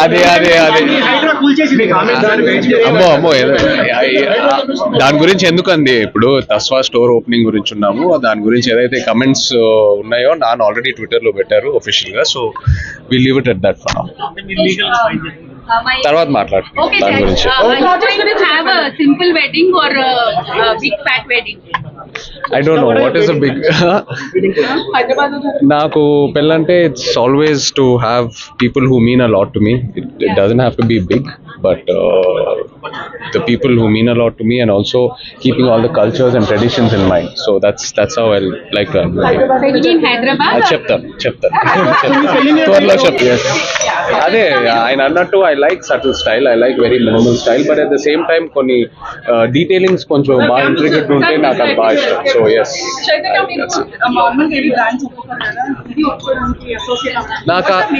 అదే అదే అదే అమ్మో ఏదో దాని గురించి ఎందుకండి. ఇప్పుడు తస్వా స్టోర్ ఓపెనింగ్ గురించి ఉన్నాము. దాని గురించి ఏదైతే కమెంట్స్ ఉన్నాయో నాన్న ఆల్రెడీ ట్విట్టర్ లో పెట్టారు ఒఫిషియల్ గా. So will leave it at that for now. తర్వాత మాట్లాడుకుంటాం దాని గురించి. I don't know what is a big నాకు పెళ్ళంటే it's always to have people who mean a lot to me. It doesn't have to be big, but the people who mean a lot to me, and also keeping all the cultures and traditions in mind. So that's how I like to in Hyderabad. చెప్తాను త్వరలో చెప్తాను. అదే ఆయన అన్నట్టు I like subtle style, I like very minimal style, but at the same time కొన్ని detailings కొంచెం బాగా intricate ఉంటే నాకు అది బాగా ఇష్టం. సో ఎస్ నాకు